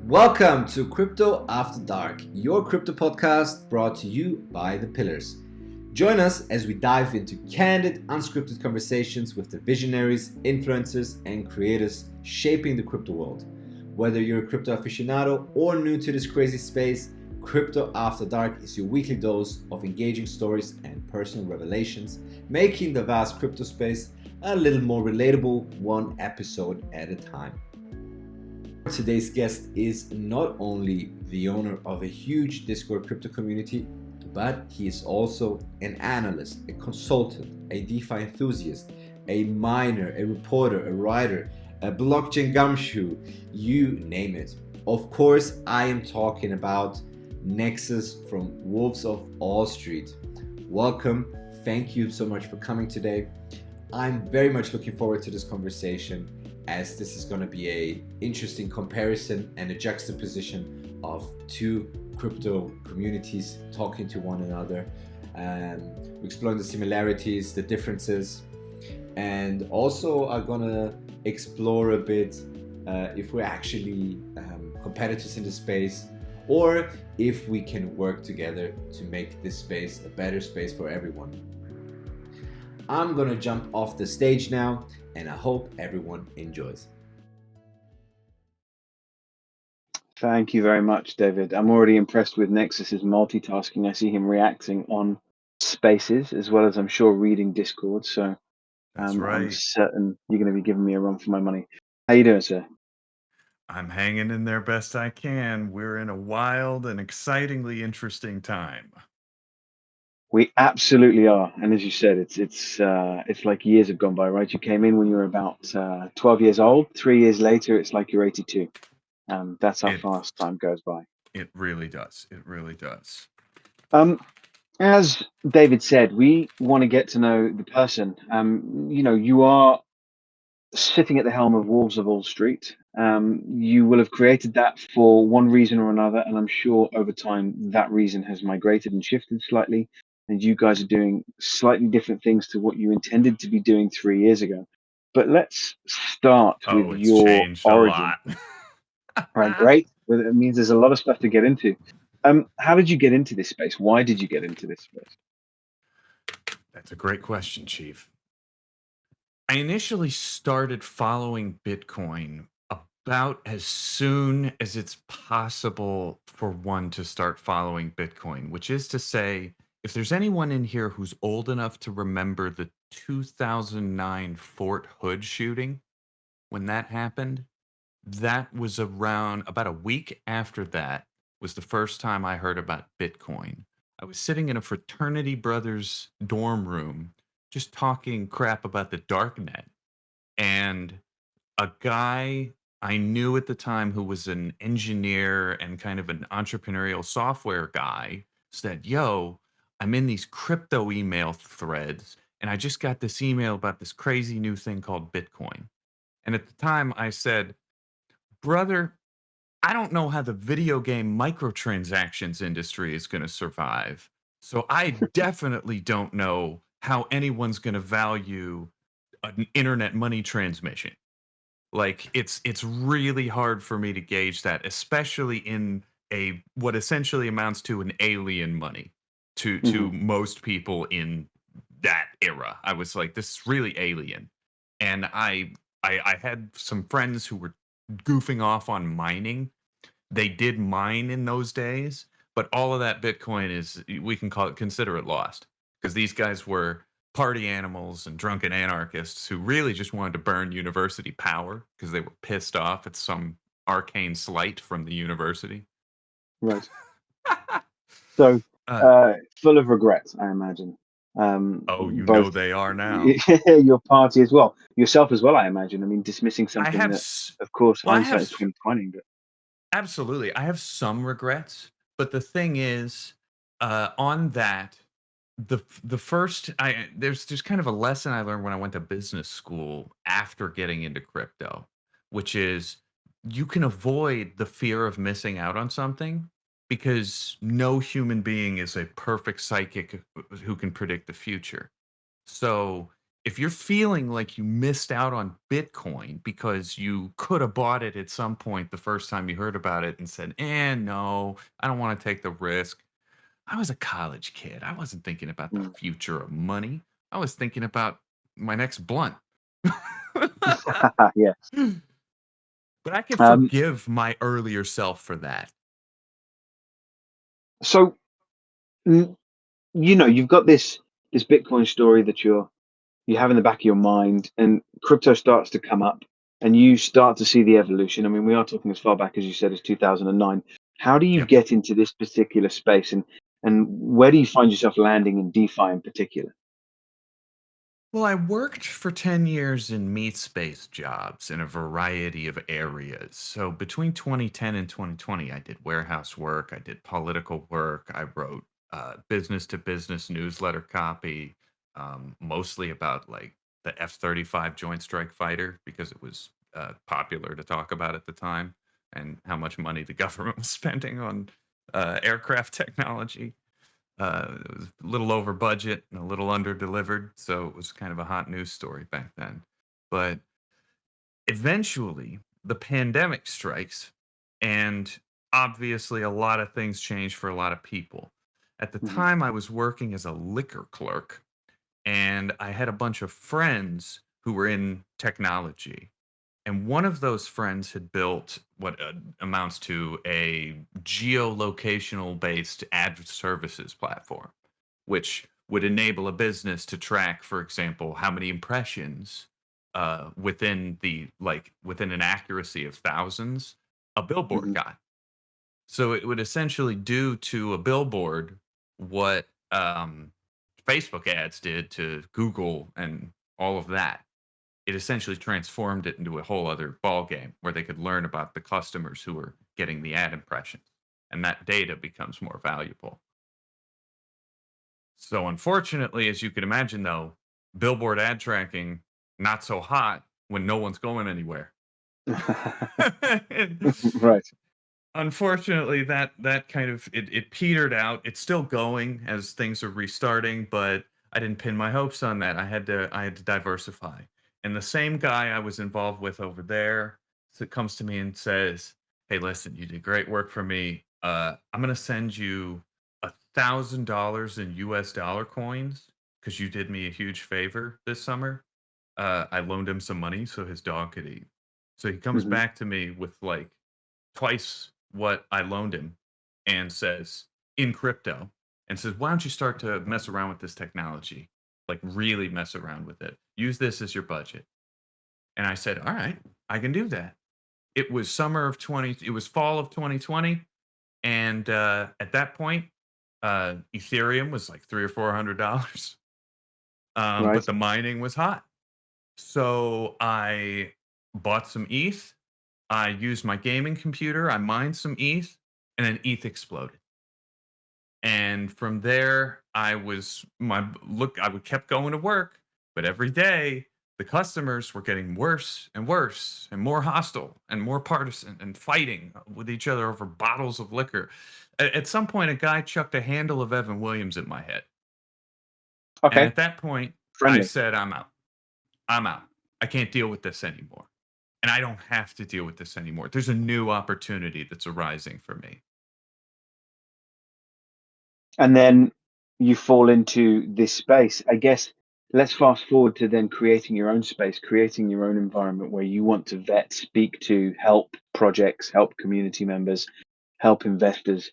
Welcome to Crypto After Dark, your crypto podcast brought to you by The Pillars. Join us as we dive into candid, unscripted conversations with the visionaries, influencers, and creators shaping the crypto world. Whether you're a crypto aficionado or new to this crazy space, Crypto After Dark is your weekly dose of engaging stories and personal revelations, making the vast crypto space a little more relatable, one episode at a time. Today's guest is not only the owner of a huge Discord crypto community, but he is also an analyst, a consultant, a DeFi enthusiast, a miner, a reporter, a writer, a blockchain gumshoe, you name it. Of course, I am talking about Necksus from Wolves of All Street. Welcome. Thank you so much for coming today. I'm very much looking forward to this conversation, as this is going to be a interesting comparison and a juxtaposition of two crypto communities talking to one another. We're exploring the similarities, the differences, and also are going to explore a bit if we're actually competitors in the space, or if we can work together to make this space a better space for everyone. I'm going to jump off the stage now, and I hope everyone enjoys. Thank you very much, David. I'm already impressed with Nexus's multitasking. I see him reacting on Spaces as well as I'm sure reading Discord. So That's right. I'm certain you're going to be giving me a run for my money. How you doing, sir? I'm hanging in there best I can. We're in a wild and excitingly interesting time. We absolutely are, and as you said, it's like years have gone by, right? You came in when you were about 12 years old. 3 years later, it's like you're 82. That's how fast time goes by. It really does. It really does. As David said, we want to get to know the person. You are sitting at the helm of Wolves of All Street. You will have created that for one reason or another, and I'm sure over time that reason has migrated and shifted slightly, and you guys are doing slightly different things to what you intended to be doing 3 years ago. But let's start with It's your changed origin. a lot. Right, great. Well, it means there's a lot of stuff to get into. How did you get into this space? Why did you get into this space? That's a great question, Chief. I initially started following Bitcoin about as soon as it's possible for one to start following Bitcoin, which is to say, if there's anyone in here who's old enough to remember the 2009 Fort Hood shooting, when that happened, that was around about a week after that was the first time I heard about Bitcoin. I was sitting in a fraternity brothers dorm room just talking crap about the darknet, and a guy I knew at the time who was an engineer and kind of an entrepreneurial software guy said, "Yo, I'm in these crypto email threads and I just got this email about this crazy new thing called Bitcoin." And at the time I said, "Brother, I don't know how the video game microtransactions industry is going to survive. So I definitely don't know how anyone's going to value an internet money transmission." Like it's really hard for me to gauge that, especially in a what essentially amounts to an alien money to most people in that era. I was like, this is really alien. And I had some friends who were goofing off on mining. They did mine in those days, but all of that Bitcoin is, we can consider it lost, because these guys were party animals and drunken anarchists who really just wanted to burn university power because they were pissed off at some arcane slight from the university. Right. So full of regrets, I imagine. Know they are now. Your party as well, yourself as well, I imagine. I mean, dismissing something that, of course, hindsight is 2020. But absolutely, I have some regrets, but the thing is, on that, the first there's kind of a lesson I learned when I went to business school after getting into crypto, which is you can avoid the fear of missing out on something because no human being is a perfect psychic who can predict the future. So if you're feeling like you missed out on Bitcoin because you could have bought it at some point the first time you heard about it and said, no, I don't want to take the risk. I was a college kid. I wasn't thinking about the Mm. future of money. I was thinking about my next blunt. Yeah. But I can Um, forgive my earlier self for that. so you've got this Bitcoin story that you have in the back of your mind, and crypto starts to come up, and you start to see the evolution. I mean, we are talking as far back as you said as 2009. How do you Yeah. get into this particular space, and where do you find yourself landing in DeFi in particular? Well, I worked for 10 years in meat space jobs in a variety of areas. So between 2010 and 2020, I did warehouse work, I did political work, I wrote business to business newsletter copy, mostly about like the F-35 Joint Strike Fighter because it was popular to talk about at the time and how much money the government was spending on aircraft technology. It was a little over budget and a little under delivered, so it was kind of a hot news story back then. But eventually, the pandemic strikes, and obviously, a lot of things change for a lot of people. At the Hmm. time, I was working as a liquor clerk, and I had a bunch of friends who were in technology. And one of those friends had built what amounts to a geolocational based ad services platform, which would enable a business to track, for example, how many impressions within an accuracy of thousands a billboard Hmm. got. So it would essentially do to a billboard what Facebook ads did to Google and all of that. It essentially transformed it into a whole other ball game where they could learn about the customers who were getting the ad impressions, and that data becomes more valuable. So unfortunately, as you can imagine, though, billboard ad tracking not so hot when no one's going anywhere. And Right. unfortunately, that kind of it petered out. It's still going as things are restarting, but I didn't pin my hopes on that. I had to diversify. And the same guy I was involved with over there comes to me and says, "Hey, listen, you did great work for me. I'm gonna send you $1,000 in US dollar coins because you did me a huge favor this summer." I loaned him some money so his dog could eat. So he comes Hmm. back to me with like twice what I loaned him and says in crypto and says, "Why don't you start to mess around with this technology? Like really mess around with it. Use this as your budget." And I said, "All right, I can do that." It was fall of 2020 and at that point Ethereum was like 3 or $400. But Right. the mining was hot. So I bought some ETH. I used my gaming computer. I mined some ETH, and then ETH exploded. And from there, I was my look. I would kept going to work, but every day the customers were getting worse and worse, and more hostile, and more partisan, and fighting with each other over bottles of liquor. At some point, a guy chucked a handle of Evan Williams at my head, and Okay. at that point, I Friendly. said, "I'm out. I'm out. I can't deal with this anymore." And I don't have to deal with this anymore. There's a new opportunity that's arising for me. And then you fall into this space. I guess let's fast forward to then creating your own space, creating your own environment where you want to vet, speak to, help projects, help community members, help investors.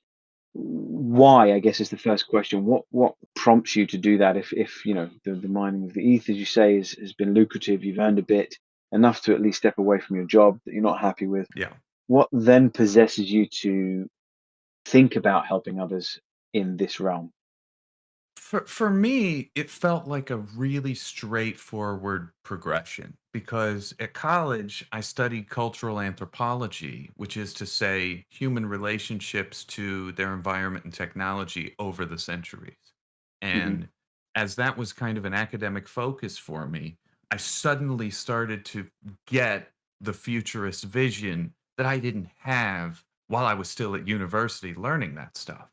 Why, I guess, is the first question. What prompts you to do that? If the mining of the ETH, as you say, has been lucrative, you've earned a bit enough to at least step away from your job that you're not happy with. Yeah. What then possesses you to think about helping others in this realm? For me, it felt like a really straightforward progression because at college I studied cultural anthropology, which is to say human relationships to their environment and technology over the centuries. Hmm. And as that was kind of an academic focus for me, I suddenly started to get the futurist vision that I didn't have while I was still at university learning that stuff.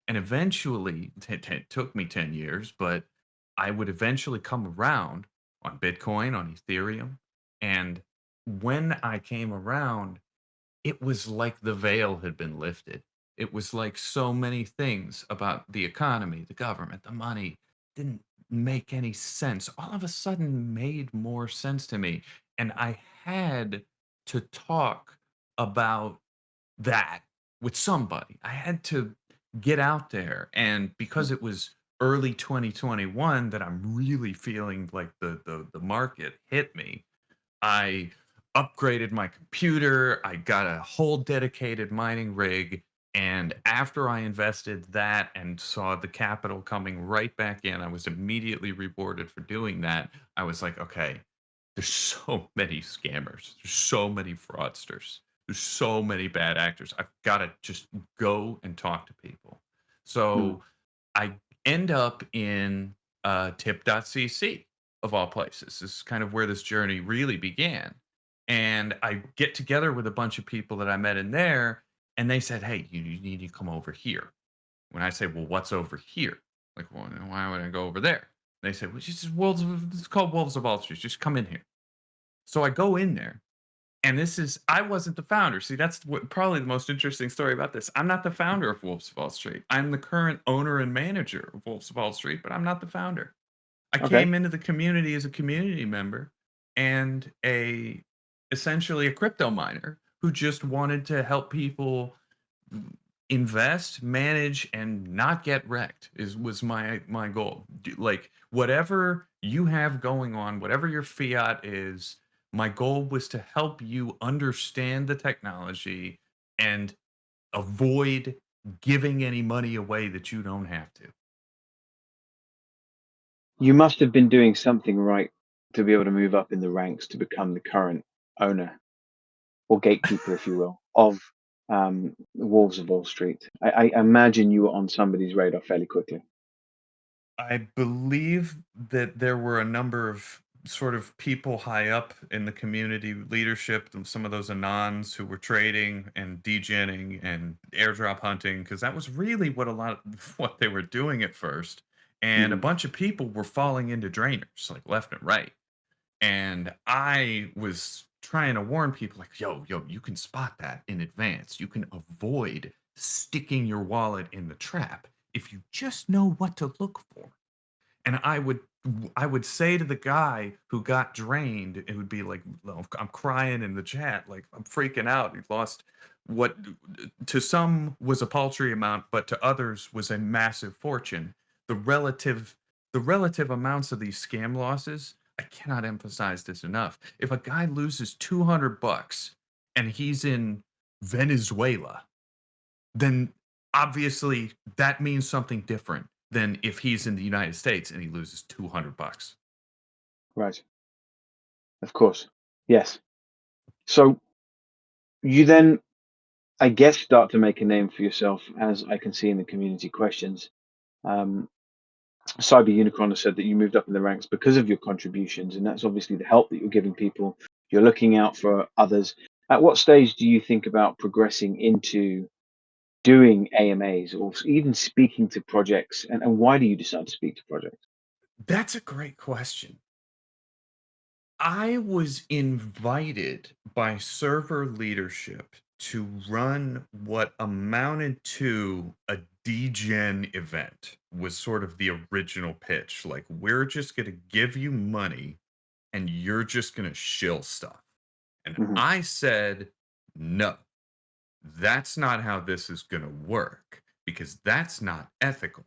And eventually, it took me 10 years, but I would eventually come around on Bitcoin, on Ethereum. And when I came around, it was like the veil had been lifted. It was like so many things about the economy, the government, the money didn't make any sense. All of a sudden made more sense to me. And I had to talk about that with somebody. I had to get out there. And because it was early 2021 that I'm really feeling like the market hit me, I upgraded my computer. I got a whole dedicated mining rig. And after I invested that and saw the capital coming right back in, I was immediately rewarded for doing that. I was like, okay, there's so many scammers, there's so many fraudsters, there's so many bad actors. I've got to just go and talk to people. Mm. So I end up in tip.cc of all places. This is kind of where this journey really began. And I get together with a bunch of people that I met in there, and they said, hey, you need to come over here. When I say, well, what's over here? Like, well, why would I go over there? They said, well, it's called Wolves of Wall Street. Just come in here. So I go in there, and I wasn't the founder. See, that's what probably the most interesting story about this. I'm not the founder of Wolves of Wall Street. I'm the current owner and manager of Wolves of Wall Street, but I'm not the founder. I Okay. came into the community as a community member and essentially a crypto miner who just wanted to help people invest, manage, and not get wrecked was my goal. Like whatever you have going on, whatever your fiat is, my goal was to help you understand the technology and avoid giving any money away that you don't have to. You must have been doing something right to be able to move up in the ranks to become the current owner or gatekeeper, if you will, of Wolves of Wall Street. I imagine you were on somebody's radar fairly quickly. I believe that there were a number of sort of people high up in the community leadership, and some of those anons who were trading and degenning and airdrop hunting, because that was really what a lot of what they were doing at first. And a Hmm. bunch of people were falling into drainers like left and right. And I was trying to warn people like, yo, you can spot that in advance. You can avoid sticking your wallet in the trap if you just know what to look for. And I would say to the guy who got drained, it would be like, "Well, I'm crying in the chat, like I'm freaking out. He lost what to some was a paltry amount, but to others was a massive fortune. The relative the relative amounts of these scam losses, I cannot emphasize this enough. If a guy loses 200 bucks and he's in Venezuela, then obviously that means something different than if he's in the United States and he loses 200 bucks. Right. Of course. Yes. So you then, I guess, start to make a name for yourself, as I can see in the community questions. Um, Cyber Unicron has said that you moved up in the ranks because of your contributions, and that's obviously the help that you're giving people. You're looking out for others. At what stage do you think about progressing into doing AMAs or even speaking to projects? And why do you decide to speak to projects? That's a great question. I was invited by server leadership to run what amounted to a degen event was sort of the original pitch. Like, we're just going to give you money and you're just going to shill stuff. And Hmm. I said, no, that's not how this is going to work because that's not ethical.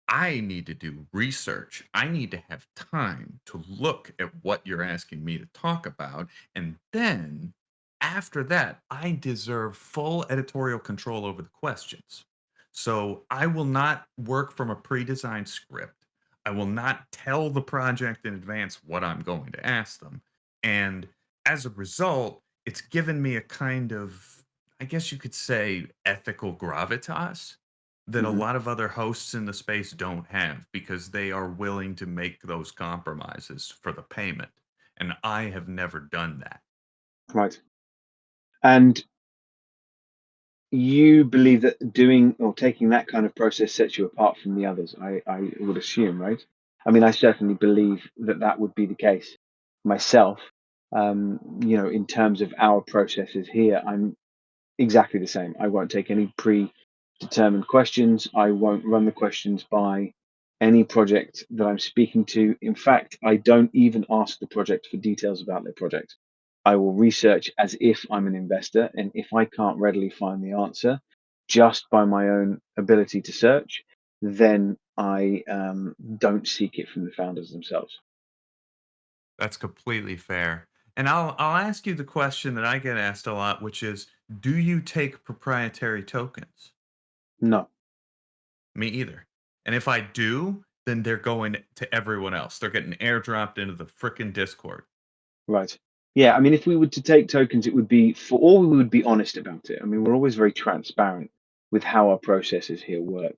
I need to do research. I need to have time to look at what you're asking me to talk about. And then after that, I deserve full editorial control over the questions. So I will not work from a pre designed script. I will not tell the project in advance what I'm going to ask them. And as a result, it's given me a kind of, I guess you could say, ethical gravitas that a Hmm. lot of other hosts in the space don't have because they are willing to make those compromises for the payment. And I have never done that. Right. And you believe that doing or taking that kind of process sets you apart from the others, I would assume, right? I mean, I certainly believe that that would be the case myself. In terms of our processes here, I'm exactly the same. I won't take any predetermined questions. I won't run the questions by any project that I'm speaking to. In fact, I don't even ask the project for details about their project. I will research as if I'm an investor, and if I can't readily find the answer just by my own ability to search, then I don't seek it from the founders themselves. That's completely fair. And I'll ask you the question that I get asked a lot, which is, do you take proprietary tokens? No, Me either. And if I do, then they're going to everyone else. They're getting airdropped into the frickin' Discord. right. Yeah, I mean, if we were to take tokens, it would be for all we would be honest about it. I mean, we're always very transparent with how our processes here work.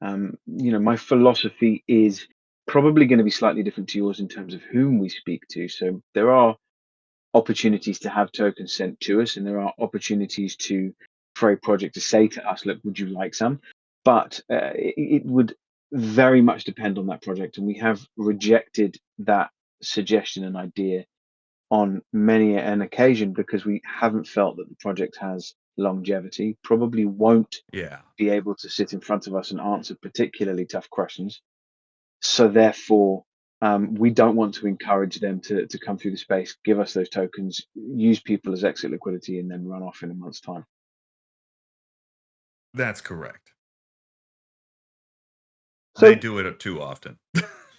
My philosophy is probably going to be slightly different to yours in terms of whom we speak to. So there are opportunities to have tokens sent to us, and there are opportunities for a project to say to us, "Look, would you like some?" But it would very much depend on that project, and we have rejected that suggestion and idea on many an occasion because we haven't felt that the project has longevity, probably won't Yeah. be able to sit in front of us and answer particularly tough questions. So therefore, we don't want to encourage them to come through the space, give us those tokens, use people as exit liquidity, and then run off in a month's time. That's correct. They So do it too often.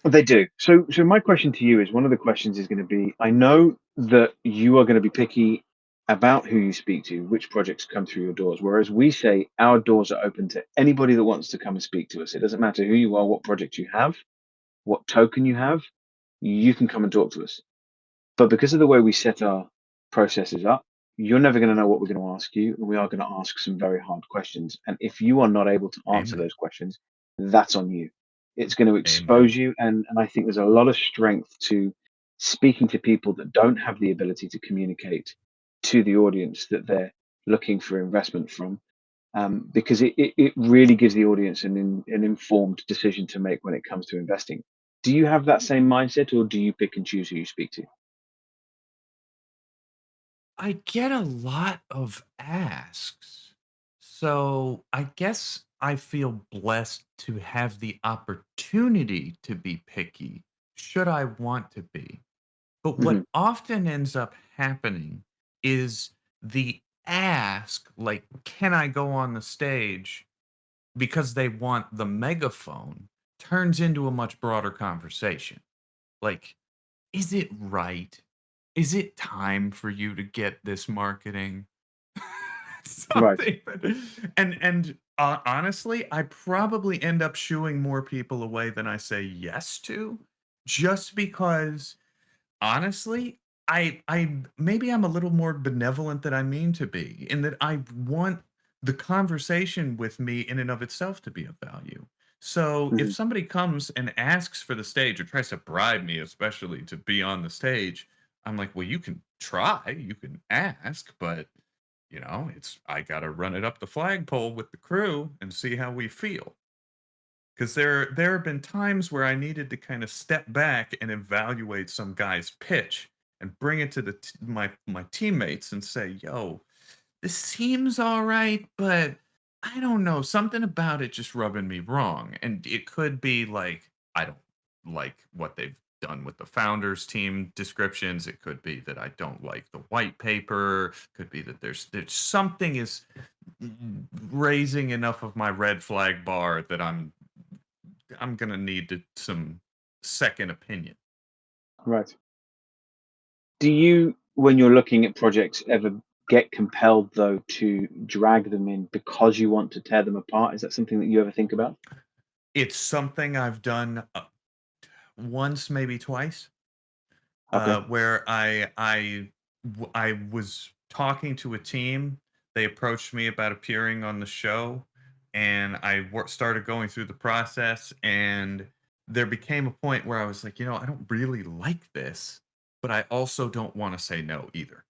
they do. So my question to you is, one of the questions is going to be, I know that you are going to be picky about who you speak to, which projects come through your doors, whereas we say our doors are open to anybody that wants to come and speak to us. It doesn't matter who you are, what project you have, what token you have, you can come and talk to us. But because of the way we set our processes up, you're never going to know what we're going to ask you. And we are going to ask some very hard questions. And if you are not able to answer Amen. those questions, that's on you. It's going to expose Amen. you. And I think there's a lot of strength to speaking to people that don't have the ability to communicate to the audience that they're looking for investment from. Because it really gives the audience an informed decision to make when it comes to investing. Do you have that same mindset, or do you pick and choose who you speak to? I get a lot of asks. So I guess I feel blessed to have the opportunity to be picky, should I want to be. But Mhm. what often ends up happening is the ask, like, can I go on the stage because they want the megaphone, turns into a much broader conversation. Like, is it right? Is it time for you to get this marketing? Right. Something honestly, I probably end up shooing more people away than I say yes to, just because honestly, I maybe I'm a little more benevolent than I mean to be, in that I want the conversation with me in and of itself to be of value. So if Mhm. somebody comes and asks for the stage or tries to bribe me, especially to be on the stage, I'm like, well, you can try, you can ask, but it's I gotta run it up the flagpole with the crew and see how we feel. Because there have been times where I needed to kind of step back and evaluate some guy's pitch and bring it to my teammates and say, "Yo, this seems all right, but I don't know, something about it just rubbing me wrong." And it could be like I don't like what they've done with the founders team descriptions. It could be that I don't like the white paper. Could be that there's something is raising enough of my red flag bar that I'm gonna need some second opinion. Right. Do you, when you're looking at projects, ever get compelled though to drag them in because you want to tear them apart? Is that something that you ever think about? It's something I've done once, maybe twice, Okay. where I was talking to a team. They approached me about appearing on the show, and started going through the process. And there became a point where I was like, I don't really like this, but I also don't want to say no either.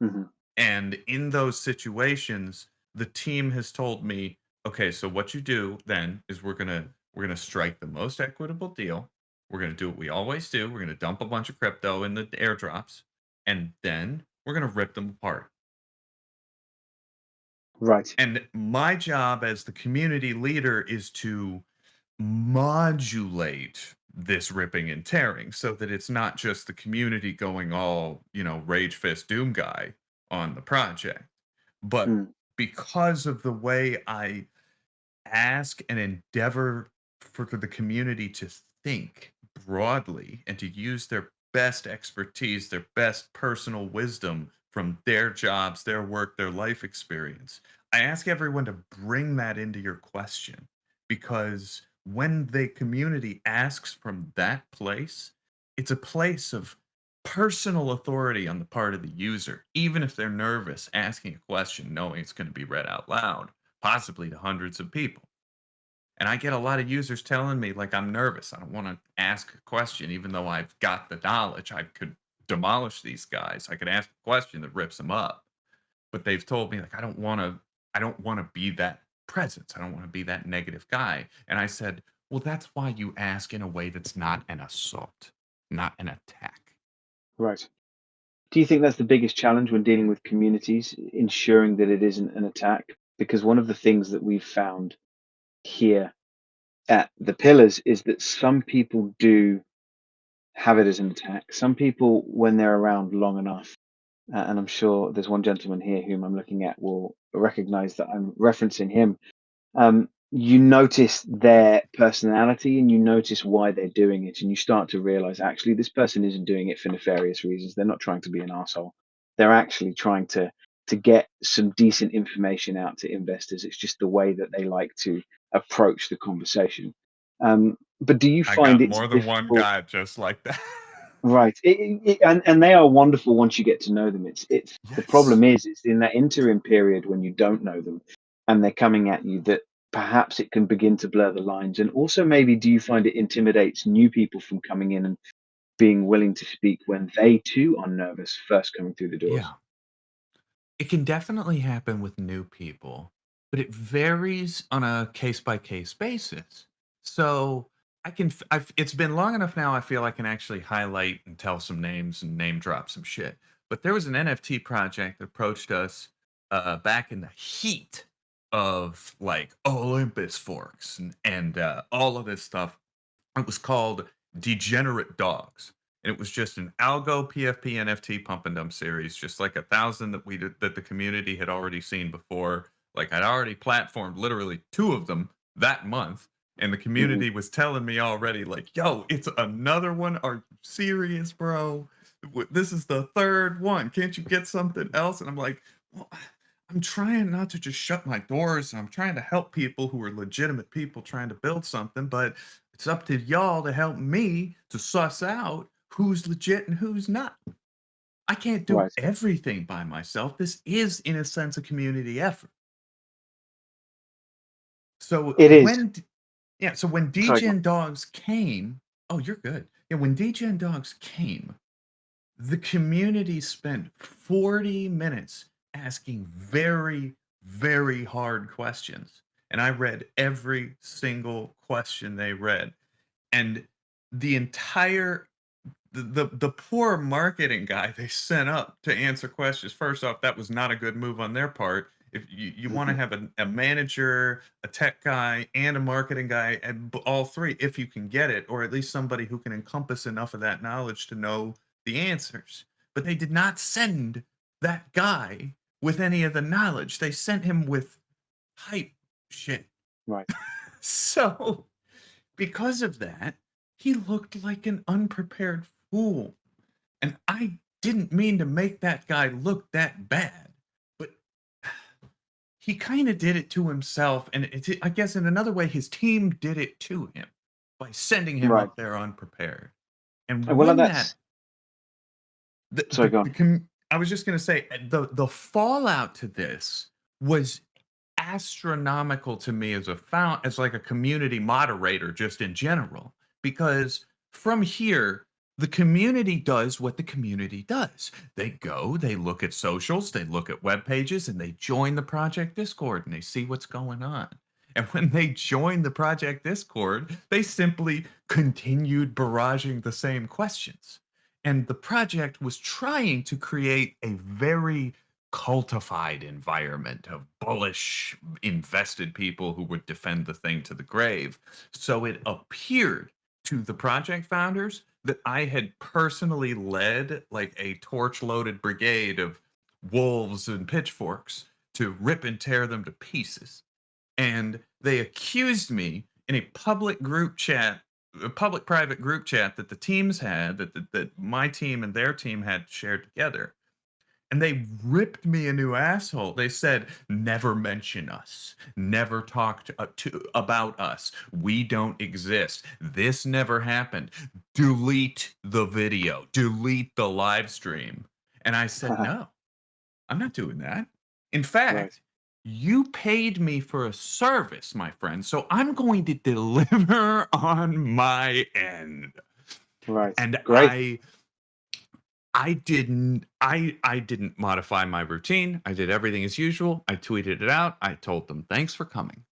Hmm. And in those situations, the team has told me, okay, so what you do then is we're gonna strike the most equitable deal. We're going to do what we always do. We're going to dump a bunch of crypto in the airdrops, and then we're going to rip them apart. Right. And my job as the community leader is to modulate this ripping and tearing so that it's not just the community going all, rage fist doom guy on the project. But Mm. because of the way I ask and endeavor for the community to think broadly and to use their best expertise, their best personal wisdom from their jobs, their work, their life experience. I ask everyone to bring that into your question because when the community asks from that place, it's a place of personal authority on the part of the user, even if they're nervous asking a question, knowing it's going to be read out loud, possibly to hundreds of people. And I get a lot of users telling me, like, I'm nervous. I don't want to ask a question, even though I've got the knowledge. I could demolish these guys. I could ask a question that rips them up. But they've told me, like, I don't want to be that presence. I don't want to be that negative guy. And I said, well, that's why you ask in a way that's not an assault, not an attack. Right. Do you think that's the biggest challenge when dealing with communities, ensuring that it isn't an attack? Because one of the things that we've found here at the Pillars is that some people do have it as an attack. Some people, when they're around long enough, and I'm sure there's one gentleman here whom I'm looking at will recognize that I'm referencing him. You notice their personality and you notice why they're doing it, and you start to realize actually this person isn't doing it for nefarious reasons. They're not trying to be an asshole. They're actually trying to get some decent information out to investors. It's just the way that they like to approach the conversation. But do you I find got it's more than one difficult? guy just like that. Right. And they are wonderful once you get to know them. It's the Yes. problem is in that interim period when you don't know them and they're coming at you that perhaps it can begin to blur the lines. And also maybe do you find it intimidates new people from coming in and being willing to speak when they too are nervous first coming through the doors? Yeah. It can definitely happen with new people, but it varies on a case by case basis. So it's been long enough now. I feel I can actually highlight and tell some names and name drop some shit. But there was an NFT project that approached us back in the heat of like Olympus forks and all of this stuff. It was called Degenerate Dogs. And it was just an algo PFP NFT pump and dump series, just like 1,000 that the community had already seen before. Like I'd already platformed literally 2 of them that month, and the Hmm. community was telling me already, like, "Yo, it's another one. Are you serious, bro? This is the 3rd one. Can't you get something else?" And I'm like, "Well, I'm trying not to just shut my doors. I'm trying to help people who are legitimate people trying to build something, but it's up to y'all to help me to suss out who's legit and who's not. I can't do Right. everything by myself. This is, in a sense, a community effort. So It is. when Sorry, go on. DGen Dogs came, oh, you're good. Yeah, when DGen Dogs came, the community spent 40 minutes asking very, very hard questions. And I read every single question they read. And the entire the poor marketing guy they sent up to answer questions. First off, that was not a good move on their part. If you want to Mhm. have a manager, a tech guy, and a marketing guy, and all 3, if you can get it, or at least somebody who can encompass enough of that knowledge to know the answers. But they did not send that guy with any of the knowledge. They sent him with hype shit. Right. So because of that, he looked like an unprepared fool. And I didn't mean to make that guy look that bad, but he kind of did it to himself. And I guess in another way, his team did it to him by sending him Right. up there unprepared. And Well, when that, that's sorry, go on. I was just going to say, the fallout to this was astronomical to me as like a community moderator just in general, because from here the community does what the community does. They look at socials, they look at web pages, and they join the project Discord and they see what's going on. And when they joined the project Discord, they simply continued barraging the same questions. And the project was trying to create a very cultified environment of bullish, invested people who would defend the thing to the grave. So it appeared to the project founders that I had personally led like a torch loaded brigade of wolves and pitchforks to rip and tear them to pieces. And they accused me in a public group chat, a public private group chat that the teams had, that my team and their team had shared together. And they ripped me a new asshole. They said, "Never mention us. Never talk about us. We don't exist. This never happened. Delete the video. Delete the live stream." And I said, "No, I'm not doing that. In Right. fact, you paid me for a service, my friend, so I'm going to deliver on my end." Right. And Great. I didn't modify my routine. I did everything as usual. I tweeted it out. I told them thanks for coming.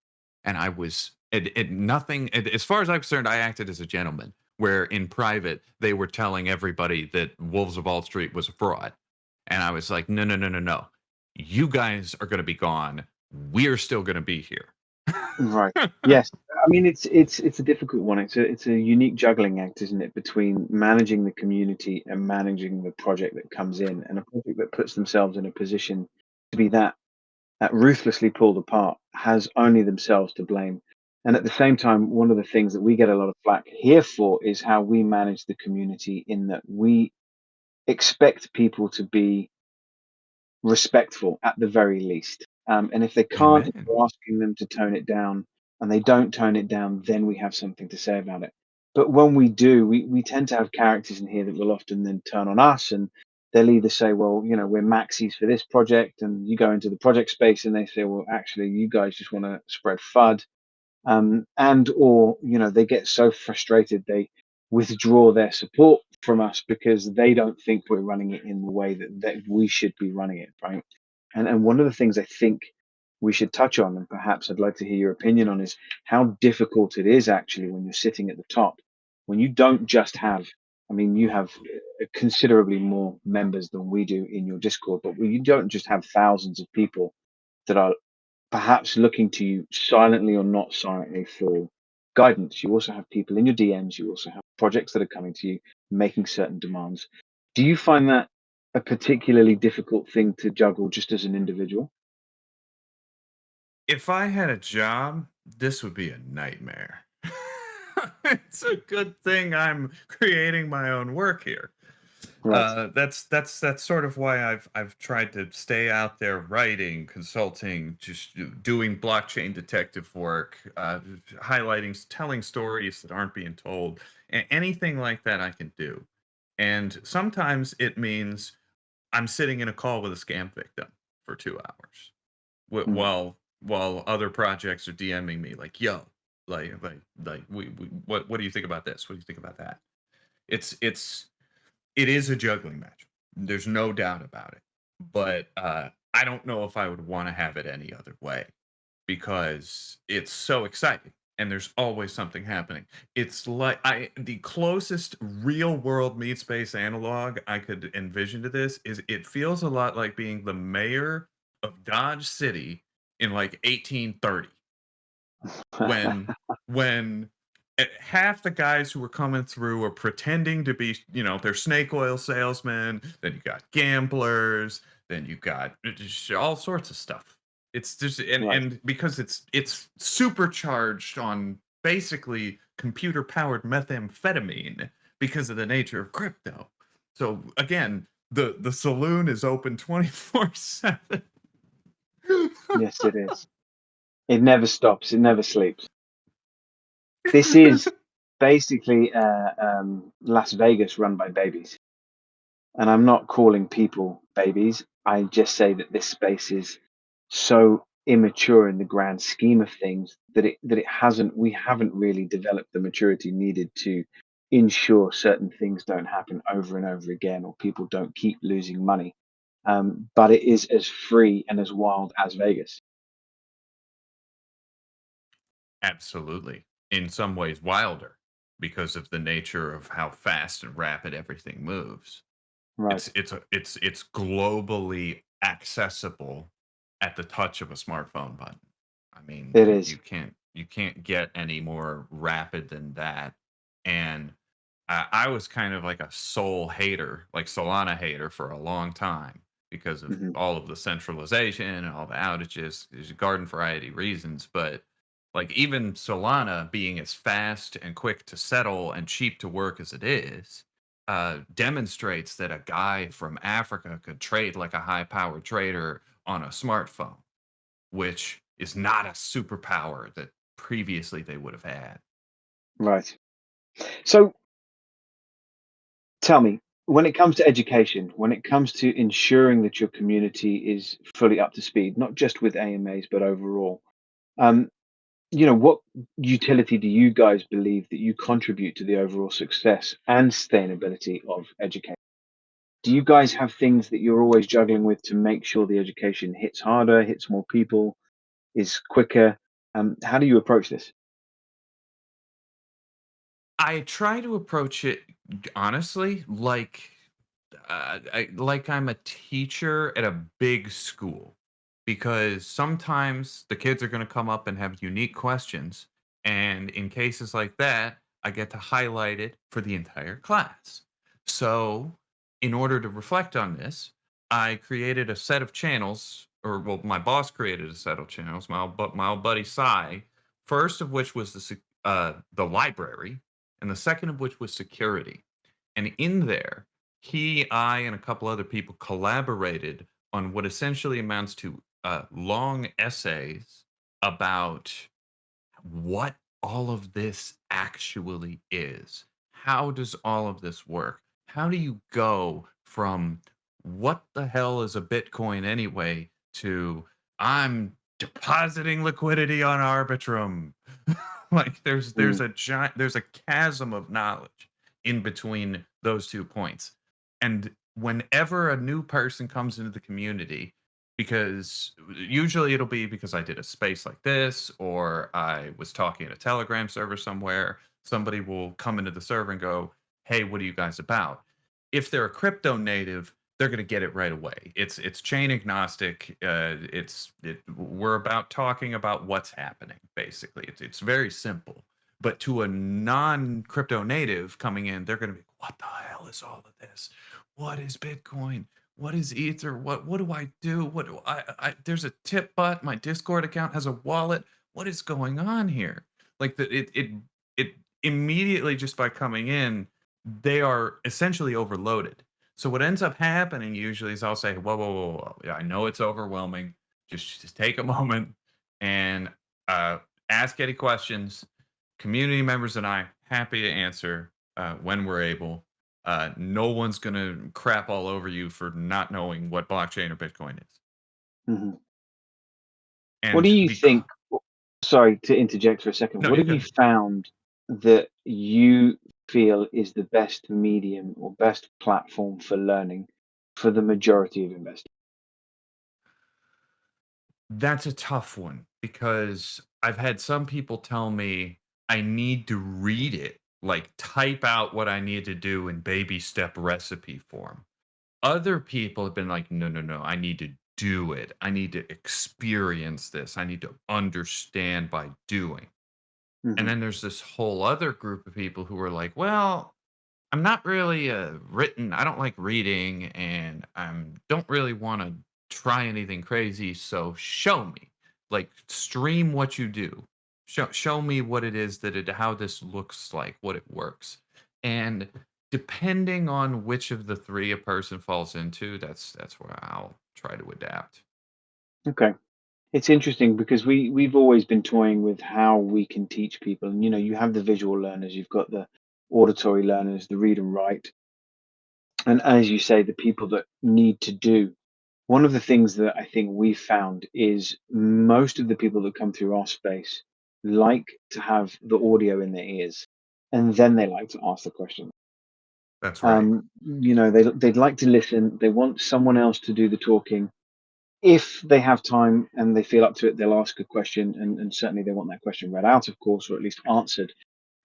And I was it nothing as far as I'm concerned, I acted as a gentleman, where in private they were telling everybody that Wolves of Wall Street was a fraud. And I was like, no, no, no, no, no. You guys are gonna be gone. We're still gonna be here. Right. Yes. I mean, it's a difficult one. It's a unique juggling act, isn't it, between managing the community and managing the project that comes in, and a project that puts themselves in a position to be that ruthlessly pulled apart has only themselves to blame. And at the same time, one of the things that we get a lot of flack here for is how we manage the community, in that we expect people to be respectful at the very least. And if they can't, if Amen. we're asking them to tone it down and they don't tone it down, then we have something to say about it. But when we do, we tend to have characters in here that will often then turn on us, and they'll either say, well, we're maxis for this project, and you go into the project space and they say, well, actually, you guys just want to spread FUD. And or they get so frustrated they withdraw their support from us because they don't think we're running it in the way that we should be running it, right? And one of the things I think we should touch on, and perhaps I'd like to hear your opinion on, is how difficult it is actually when you're sitting at the top, when you don't just have, I mean, you have considerably more members than we do in your Discord, but you don't just have thousands of people that are perhaps looking to you silently or not silently for guidance. You also have people in your DMs, you also have projects that are coming to you making certain demands. Do you find that a particularly difficult thing to juggle just as an individual? If I had a job, this would be a nightmare. It's a good thing I'm creating my own work here. Right. That's sort of why I've tried to stay out there writing, consulting, just doing blockchain detective work, highlighting, telling stories that aren't being told, anything like that I can do. And sometimes it means I'm sitting in a call with a scam victim for 2 hours Mm. while other projects are DMing me like, "Yo, we what do you think about this? What do you think about that?" It's it is a juggling match. There's no doubt about it. But I don't know if I would want to have it any other way, because it's so exciting and there's always something happening. It's like the closest real world meat space analog I could envision to this is it feels a lot like being the mayor of Dodge City in like 1830, when when half the guys who were coming through are pretending to be, they're snake oil salesmen, then you got gamblers, then you got just all sorts of stuff. It's just Right. and because it's supercharged on basically computer powered methamphetamine because of the nature of crypto. So again, the saloon is open 24/7. Yes, it is. It never stops. It never sleeps. This is basically Las Vegas run by babies. And I'm not calling people babies. I just say that this space is so immature in the grand scheme of things that we haven't really developed the maturity needed to ensure certain things don't happen over and over again, or people don't keep losing money. But it is as free and as wild as Vegas. Absolutely. In some ways wilder because of the nature of how fast and rapid everything moves. Right. It's globally accessible at the touch of a smartphone button. I mean, It you is. can't get any more rapid than that. And I was kind of like a Sol hater, like Solana hater for a long time because of Hmm. all of the centralization and all the outages. There's garden variety reasons, but like even Solana being as fast and quick to settle and cheap to work as it is, demonstrates that a guy from Africa could trade like a high powered trader on a smartphone, which is not a superpower that previously they would have had. Right. So tell me, when it comes to education, when it comes to ensuring that your community is fully up to speed, not just with AMAs, but overall, um, what utility do you guys believe that you contribute to the overall success and sustainability of education? Do you guys have things that you're always juggling with to make sure the education hits harder, hits more people, is quicker? How do you approach this? I try to approach it honestly like I'm a teacher at a big school because sometimes the kids are going to come up and have unique questions, and in cases like that, I get to highlight it for the entire class. So, in order to reflect on this, I created a set of channels, or well, my boss created a set of channels. My old buddy Cy, first of which was the library, and the second of which was security. And in there, he, I, and a couple other people collaborated on what essentially amounts to long essays about what all of this actually is. How does all of this work? How do you go from what the hell is a Bitcoin anyway to I'm depositing liquidity on Arbitrum? Like there's Mm, a giant there's a chasm of knowledge in between those 2 points. And whenever a new person comes into the community, because usually it'll be because I did a space like this or I was talking at a Telegram server somewhere. Somebody will come into the server and go, "Hey, what are you guys about?" If they're a crypto native, they're going to get it right away. It's chain agnostic. We're about talking about what's happening. Basically, it's very simple. But to a non crypto native coming in, they're going to be, "What the hell is all of this? What is Bitcoin? What is ether? What do I do? What do I there's a tip bot, my Discord account has a wallet. What is going on here?" Like it immediately just by coming in, they are essentially overloaded. So what ends up happening usually is I'll say, "Whoa, whoa, whoa, whoa. Yeah, I know it's overwhelming. Just take a moment and uh ask any questions. Community members and I happy to answer when we're able. No one's going to crap all over you for not knowing what blockchain or Bitcoin is." mhm. What do And you because think? Sorry to interject for a second. no, What you're have you good. found that you feel is the best medium or best platform for learning for the majority of investors? That's a tough one because I've had some people tell me I need to read it, like type out what I need to do in baby step recipe form. Other people have been like, "No, no, no, I need to do it. I need to experience this. I need to understand by doing." And Hmm. then there's this whole other group of people who are like, "Well, I'm not really I don't like reading and I don't really want to try anything crazy. So show me, like, stream what you do. Show me what it is how this looks like, what it works." And depending on which of the three a person falls into, that's where I'll try to adapt. Okay. It's interesting because we've always been toying with how we can teach people. And you have the visual learners, you've got the auditory learners, the read and write, and as you say, the people that need to do. One of the things that I think we found is most of the people that come through our space like to have the audio in their ears, and then they like to ask the question. That's right. They'd like to listen. They want someone else to do the talking, if they have time and they feel up to it, they'll ask a question, and certainly they want that question read out, of course, or at least answered.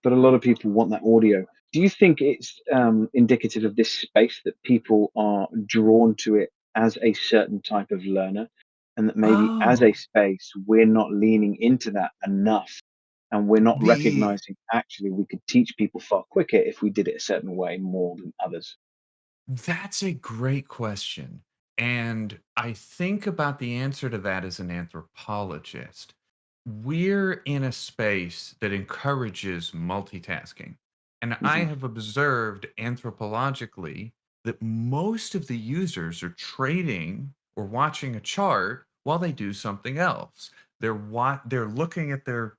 But a lot of people want that audio. Do you think it's indicative of this space that people are drawn to it as a certain type of learner, and that maybe as a Oh, space, we're not leaning into that enough, and we're not the recognizing actually we could teach people far quicker if we did it a certain way more than others? That's a great question. And I think about the answer to that as an anthropologist. We're in a space that encourages multitasking. And I Hmm. have observed anthropologically that most of the users are trading or watching a chart while they do something else. They're looking at their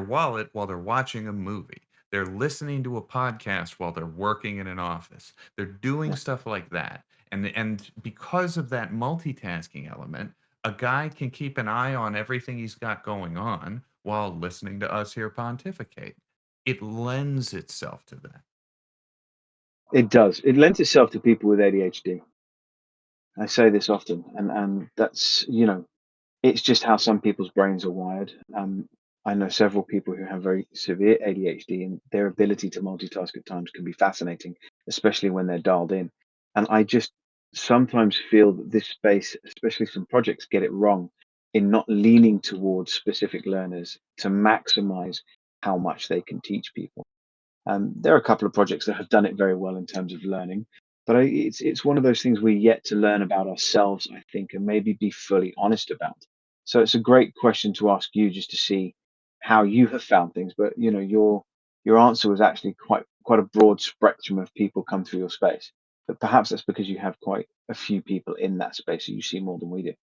wallet while they're watching a movie. They're listening to a podcast while they're working in an office. They're doing Yeah, stuff like that. And because of that multitasking element, a guy can keep an eye on everything he's got going on while listening to us here pontificate. It lends itself to that. it does. It lends itself to people with ADHD. I say this often, and that's it's just how some people's brains are wired. I know several people who have very severe ADHD, and their ability to multitask at times can be fascinating, especially when they're dialed in. And I just sometimes feel that this space, especially some projects, get it wrong in not leaning towards specific learners to maximize how much they can teach people. There are a couple of projects that have done it very well in terms of learning, but it's one of those things we're yet to learn about ourselves, I think, and maybe be fully honest about. So it's a great question to ask you just to see how you have found things. But your answer was actually quite a broad spectrum of people come through your space. But perhaps that's because you have quite a few people in that space, so you see more than we do.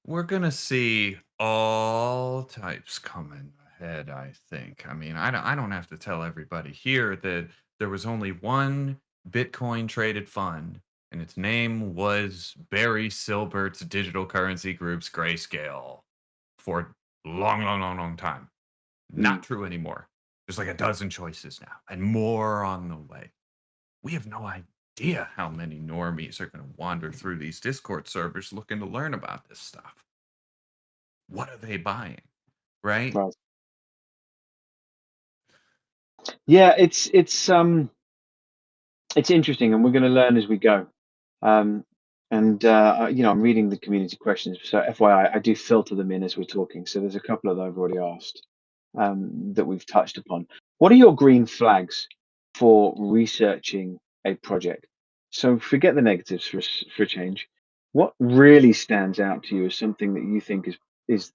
We're gonna see all types coming ahead, I think. I mean, I don't have to tell everybody here that there was only one Bitcoin traded fund, and its name was Barry Silbert's Digital Currency Group's Grayscale for a long, long, long, long time. Mm, Not true anymore. There's like a dozen choices now, and more on the way. We have no idea how many normies are going to wander through these Discord servers looking to learn about this stuff. What are they buying? Right? right. Yeah, it's interesting, and we're going to learn as we go. Um, and I'm reading the community questions. So FYI, I do filter them in as we're talking. So there's a couple that I've already asked that we've touched upon. What are your green flags for researching a project? So forget the negatives for a change. What really stands out to you as something that you think is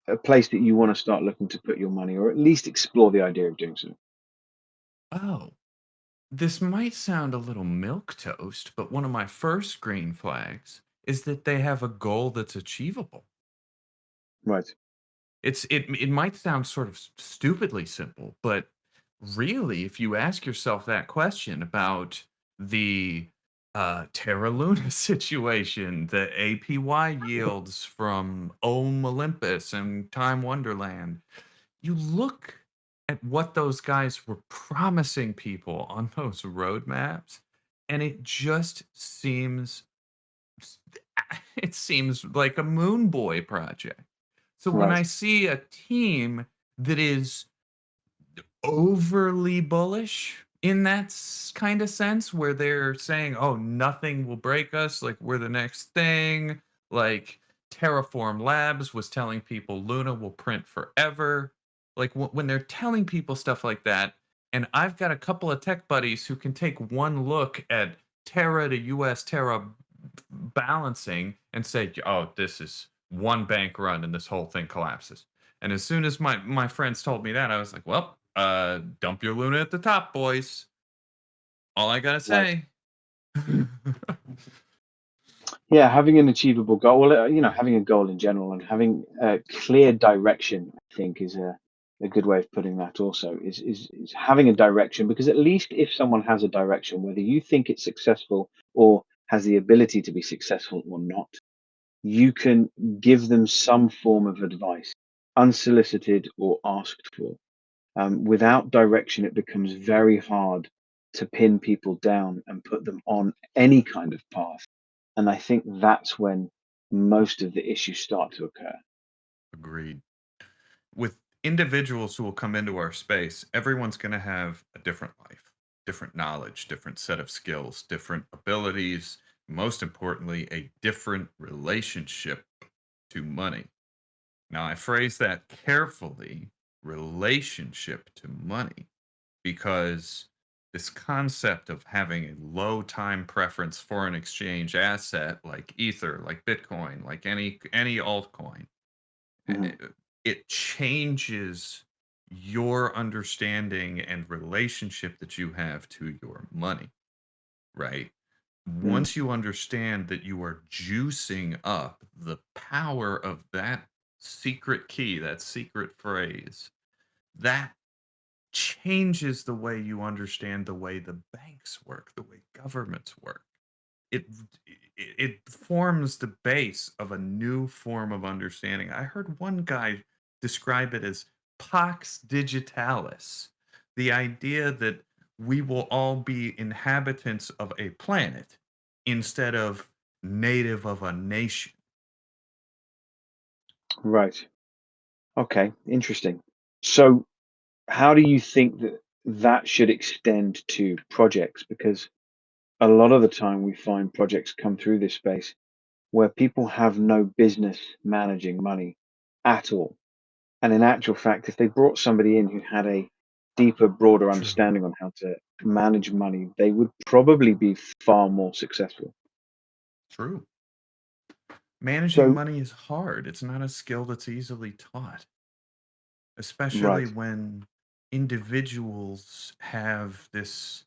a place that you want to start looking to put your money, or at least explore the idea of doing so? Oh, this might sound a little milk toast, but one of my first green flags is that they have a goal that's achievable. Right. It might sound sort of stupidly simple, but really, if you ask yourself that question about the Terra Luna situation, the APY yields from Ohm Olympus and Time Wonderland, you look at what those guys were promising people on those roadmaps, and it just seems it seems like a Moon Boy project. So when Right. I see a team that is overly bullish in that kind of sense where they're saying, "Oh, nothing will break us, like we're the next thing." Like Terraform Labs was telling people Luna will print forever. Like when they're telling people stuff like that, and I've got a couple of tech buddies who can take one look at Terra to US Terra balancing and say, "Oh, this is one bank run and this whole thing collapses." And as soon as my friends told me that, I was like, "Well, dump your Luna at the top, boys." All I gotta Right. say. Yeah, having an achievable goal. Well, having a goal in general and having a clear direction, I think, is a good way of putting that. Also, is having a direction, because at least if someone has a direction, whether you think it's successful or has the ability to be successful or not, you can give them some form of advice, unsolicited or asked for. Without direction, it becomes very hard to pin people down and put them on any kind of path. And I think that's when most of the issues start to occur. Agreed. With individuals who will come into our space, everyone's going to have a different life, different knowledge, different set of skills, different abilities, most importantly, a different relationship to money. Now, I phrase that carefully, relationship to money, because this concept of having a low time preference foreign exchange asset like Ether, like Bitcoin, like any altcoin, Mhm. eh, it changes your understanding and relationship that you have to your money, right? Mm. Once you understand that you are juicing up the power of that secret key, that secret phrase, that changes the way you understand the way the banks work, the way governments work. It it forms the base of a new form of understanding. I heard one guy describe it as pax digitalis, the idea that we will all be inhabitants of a planet instead of native of a nation. Right. Okay. Interesting. So, how do you think that that should extend to projects? Because a lot of the time we find projects come through this space where people have no business managing money at all. And in actual fact, if they brought somebody in who had a deeper, broader True. understanding on how to manage money, they would probably be far more successful. True. Managing So, money is hard. It's not a skill that's easily taught, especially right. when individuals have this,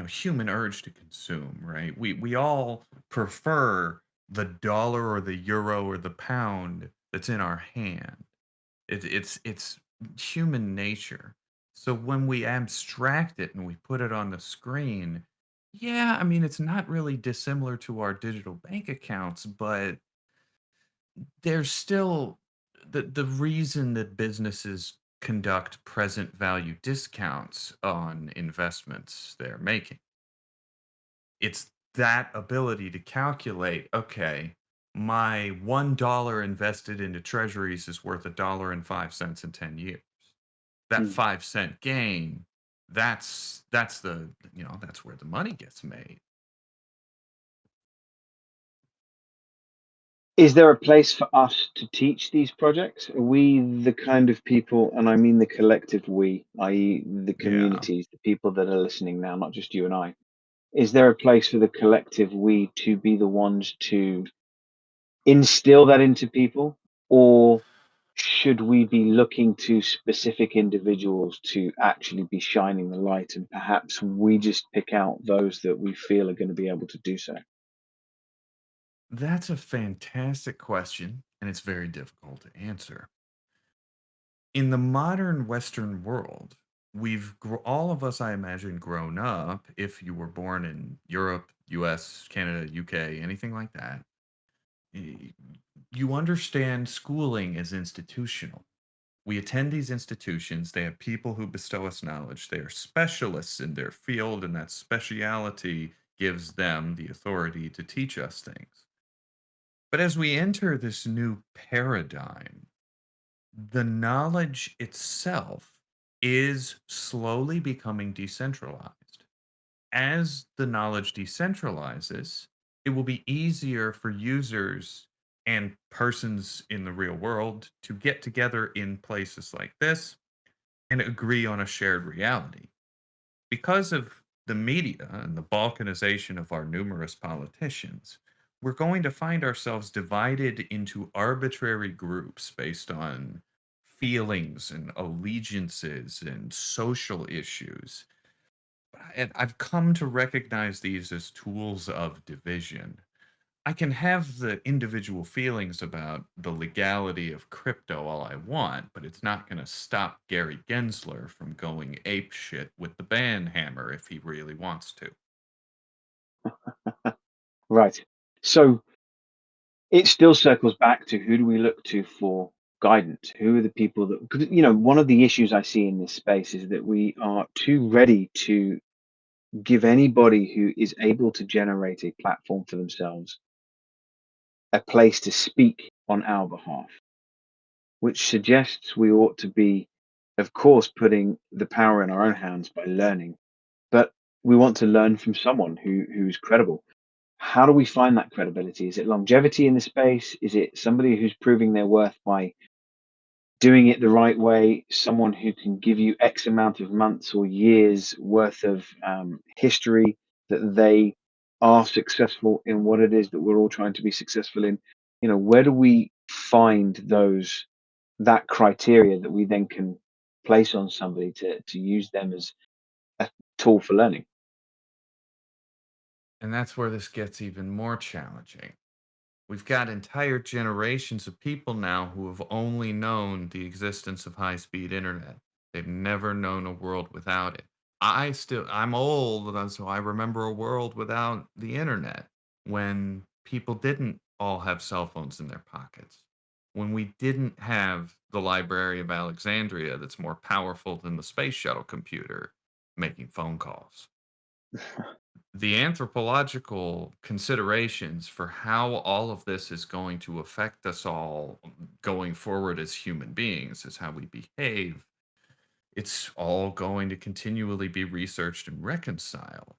human urge to consume, right? We all prefer the dollar or the euro or the pound that's in our hand. It's human nature. So when we abstract it and we put it on the screen, yeah, I mean, it's not really dissimilar to our digital bank accounts, but there's still the reason that businesses conduct present value discounts on investments they're making. It's that ability to calculate, okay, my $1 invested into treasuries is worth $1.05 in 10 years. That Mm. 5-cent gain, that's that's where the money gets made. Is there a place for us to teach these projects? Are we the kind of people, and I mean the collective we, i.e., the Yeah. communities, the people that are listening now, not just you and I? Is there a place for the collective we to be the ones to instill that into people? Or should we be looking to specific individuals to actually be shining the light and perhaps we just pick out those that we feel are going to be able to do so? That's a fantastic question, and it's very difficult to answer. In the modern Western world, all of us, I imagine, grown up. If you were born in Europe, US, Canada, UK, anything like that, y- you understand schooling as institutional. We attend these institutions, they have people who bestow us knowledge, they are specialists in their field, and that speciality gives them the authority to teach us things. But as we enter this new paradigm, the knowledge itself is slowly becoming decentralized. As the knowledge decentralizes, it will be easier for users and persons in the real world to get together in places like this and agree on a shared reality. Because of the media and the balkanization of our numerous politicians, we're going to find ourselves divided into arbitrary groups based on feelings and allegiances and social issues. And I've come to recognize these as tools of division. I can have the individual feelings about the legality of crypto all I want, but it's not going to stop Gary Gensler from going ape shit with the ban hammer if he really wants to. Right. So it still circles back to who do we look to for guidance? Who are the people that, because, one of the issues I see in this space is that we are too ready to give anybody who is able to generate a platform for themselves a place to speak on our behalf, which suggests we ought to be, of course, putting the power in our own hands by learning. But we want to learn from someone who's credible. How do we find that credibility? Is it longevity in the space? Is it somebody who's proving their worth by doing it the right way? Someone who can give you X amount of months or years worth of history that they are successful in what it is that we're all trying to be successful in. Where do we find that criteria that we then can place on somebody to use them as a tool for learning? And that's where this gets even more challenging. We've got entire generations of people now who have only known the existence of high speed internet. They've never known a world without it. I'm old, so I remember a world without the internet when people didn't all have cell phones in their pockets. When we didn't have the Library of Alexandria that's more powerful than the space shuttle computer making phone calls. The anthropological considerations for how all of this is going to affect us all going forward as human beings, is how we behave. It's all going to continually be researched and reconciled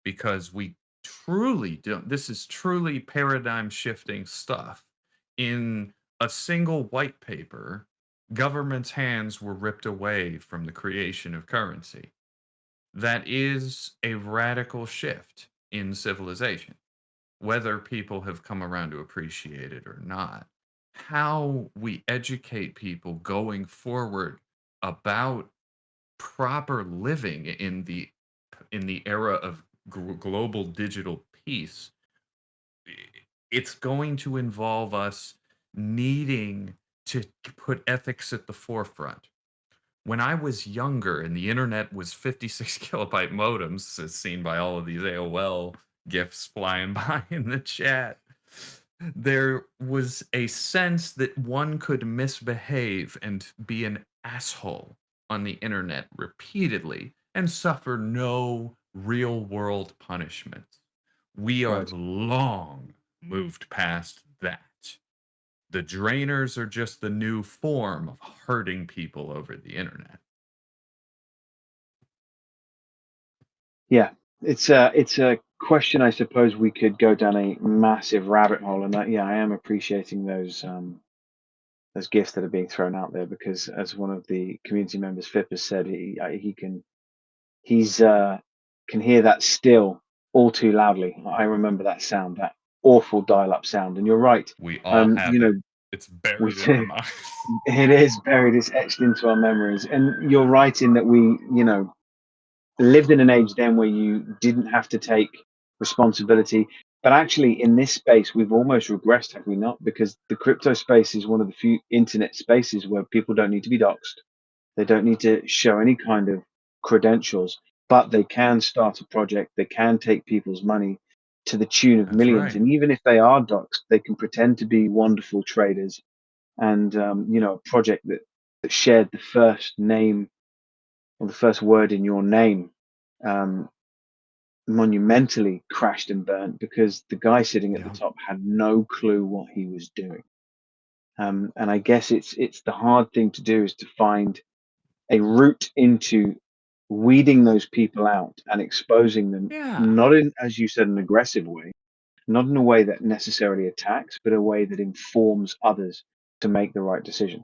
because we truly don't. This is truly paradigm shifting stuff. In a single white paper, government's hands were ripped away from the creation of currency. That is a radical shift in civilization, whether people have come around to appreciate it or not. How we educate people going forward about proper living in the era of global digital peace, it's going to involve us needing to put ethics at the forefront. When I was younger and the internet was 56 kilobyte modems, as seen by all of these AOL gifs flying by in the chat, there was a sense that one could misbehave and be an asshole on the internet repeatedly and suffer no real world punishments. We are Right. long moved past that. The drainers are just the new form of hurting people over the internet. Yeah, it's a question. I suppose we could go down a massive rabbit hole, and yeah, I am appreciating those gifts that are being thrown out there because, as one of the community members, Fip, has said, he's can hear that still all too loudly. I remember that sound, that awful dial-up sound, and you're right. We all You have know, it. It's we buried in our do. minds. It is buried. It's etched into our memories, and you're right in that we, lived in an age then where you didn't have to take responsibility. But actually, in this space, we've almost regressed, have we not? Because the crypto space is one of the few internet spaces where people don't need to be doxxed. They don't need to show any kind of credentials, but they can start a project. They can take people's money to the tune of That's millions. right. And even if they are doxxed, they can pretend to be wonderful traders. And, a project that shared the first name or the first word in your name um, monumentally crashed and burnt because the guy sitting at the Yeah. top had no clue what he was doing. And I guess it's the hard thing to do is to find a route into weeding those people out and exposing them, Yeah. not in, as you said, an aggressive way, not in a way that necessarily attacks, but a way that informs others to make the right decision.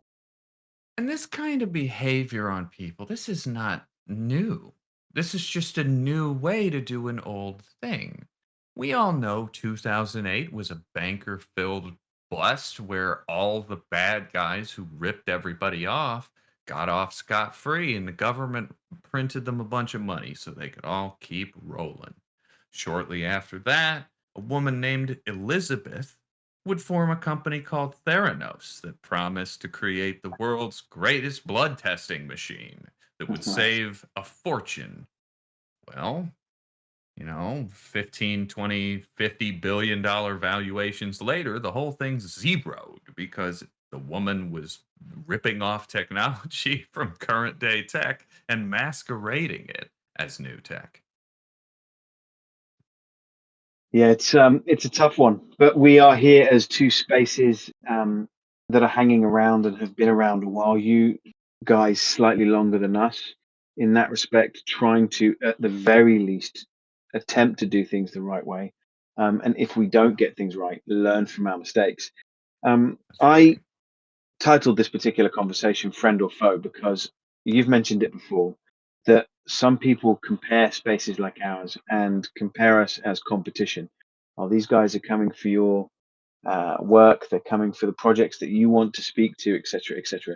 And this kind of behavior on people, this is not new. This is just a new way to do an old thing. We all know 2008 was a banker filled bust where all the bad guys who ripped everybody off got off scot free and the government printed them a bunch of money so they could all keep rolling. Shortly after that, a woman named Elizabeth would form a company called Theranos that promised to create the world's greatest blood testing machine that would Right. save a fortune. Well, 15, 20, 50 billion dollar valuations later, the whole thing's zeroed because the woman was ripping off technology from current day tech and masquerading it as new tech. Yeah, it's a tough one, but we are here as two spaces that are hanging around and have been around a while. You guys slightly longer than us in that respect, trying to at the very least attempt to do things the right way, and if we don't get things right, learn from our mistakes. That's I right. titled this particular conversation "Friend or Foe" because you've mentioned it before that some people compare spaces like ours and compare us as competition. Oh, these guys are coming for your work, they're coming for the projects that you want to speak to, etc., etc.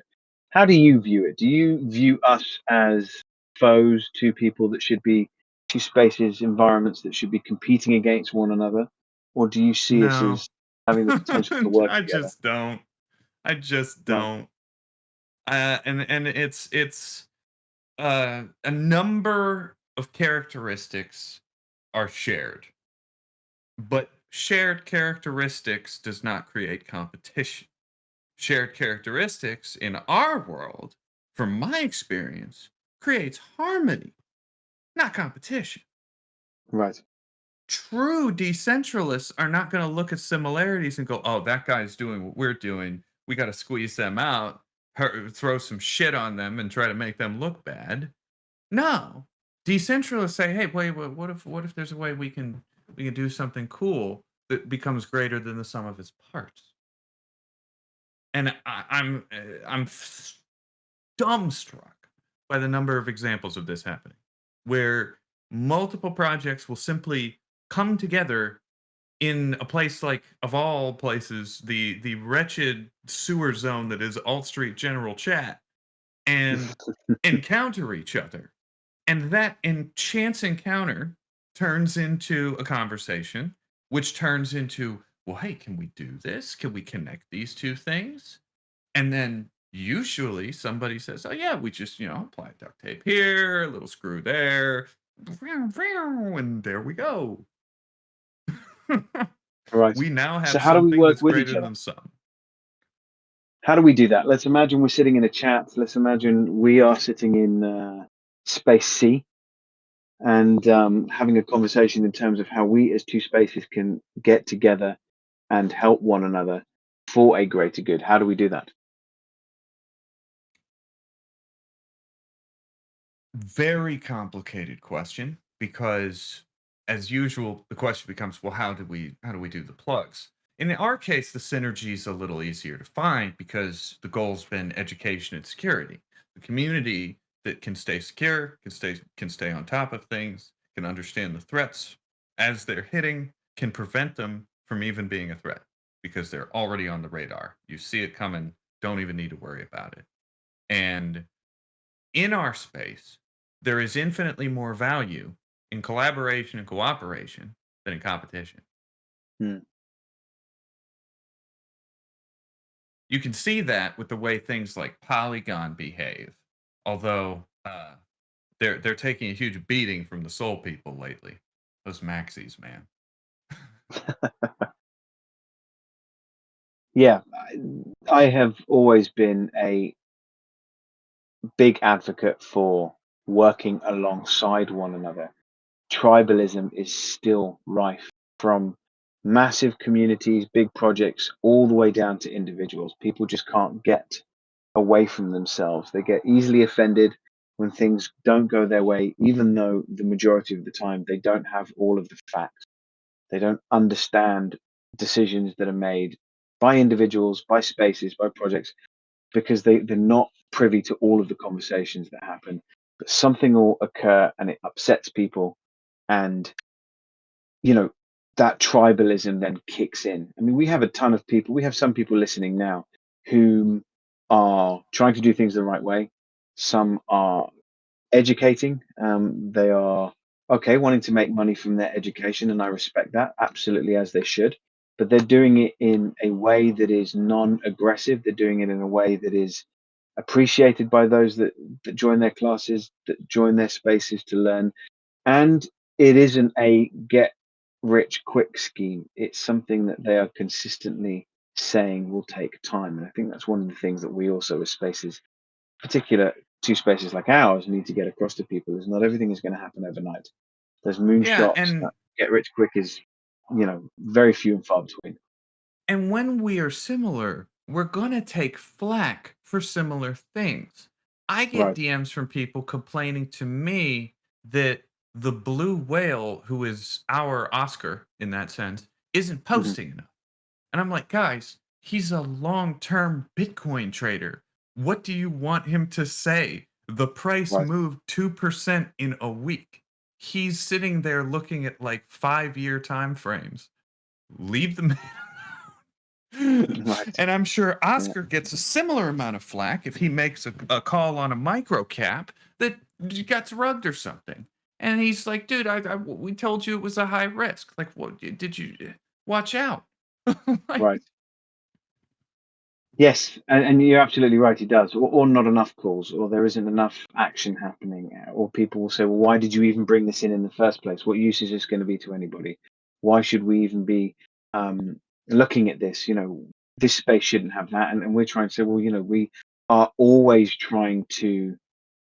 How do you view it? Do you view us as foes, two people that should be, two spaces, environments that should be competing against one another? Or do you see us No. as having the potential to work I together? just don't. I just Right. don't. And it's a number of characteristics are shared, but shared characteristics does not create competition. Shared characteristics in our world, from my experience, creates harmony, not competition. Right. True decentralists are not going to look at similarities and go, "Oh, that guy's doing what we're doing. We got to squeeze them out, throw some shit on them, and try to make them look bad." No, decentralists say, "Hey, wait, what if there's a way we can do something cool that becomes greater than the sum of its parts?" And I'm dumbstruck by the number of examples of this happening, where multiple projects will simply come together in a place like, of all places, the wretched sewer zone that is Alt Street General Chat, and encounter each other. And that chance encounter turns into a conversation, which turns into, well, hey, can we do this? Can we connect these two things? And then usually somebody says, oh, yeah, we just, apply duct tape here, a little screw there, and there we go. Right. We now So have how do we something work that's with each greater other? than some. How do we do that? Let's imagine we're sitting in a chat. Let's imagine we are sitting in space C and having a conversation in terms of how we as two spaces can get together and help one another for a greater good. How do we do that? Very complicated question, because as usual the question becomes, well, how do we do the plugs? In our case, the synergy is a little easier to find because the goal's been education and security. The community that can stay secure, can stay on top of things, can understand the threats as they're hitting, can prevent them from even being a threat because they're already on the radar. You see it coming, don't even need to worry about it. And in our space, there is infinitely more value in collaboration and cooperation than in competition. Hmm. You can see that with the way things like Polygon behave, although they're taking a huge beating from the Soul people lately. Those maxis, man. Yeah, I have always been a big advocate for working alongside one another. Tribalism is still rife from massive communities, big projects, all the way down to individuals. People just can't get away from themselves. They get easily offended when things don't go their way, even though the majority of the time they don't have all of the facts. They don't understand decisions that are made by individuals, by spaces, by projects, because they're not privy to all of the conversations that happen. But something will occur and it upsets people. And, you know, that tribalism then kicks in. I mean, we have a ton of people, we have some people listening now who are trying to do things the right way. Some are educating. They are okay, wanting to make money from their education, and I respect that absolutely, as they should. But they're doing it in a way that is non-aggressive. They're doing it in a way that is appreciated by those that join their classes, that join their spaces to learn. And it isn't a get rich quick scheme. It's something that they are consistently saying will take time. And I think that's one of the things that we also, as spaces, particular two spaces like ours, need to get across to people is not everything is going to happen overnight. There's Yeah, moonshots. and Get rich quick is. very few and far between. And when we are similar, we're going to take flack for similar things. I get Right. DMs from people complaining to me that the blue whale, who is our Oscar in that sense, isn't Mhm. posting enough. And I'm like, guys, he's a long term Bitcoin trader. What do you want him to say? The price Right. moved 2% in a week. He's sitting there looking at like 5-year time frames. Leave the man Right. and I'm sure Yeah. Oscar gets a similar amount of flack if he makes a call on a micro cap that gets rugged or something. And he's like, dude, we told you it was a high risk. Like, what did you watch out? Like, Right. Yes, and you're absolutely right. He does, or not enough calls, or there isn't enough action happening, or people will say, "Well, why did you even bring this in the first place? What use is this going to be to anybody? Why should we even be looking at this? This space shouldn't have that." And we're trying to say, well, we are always trying to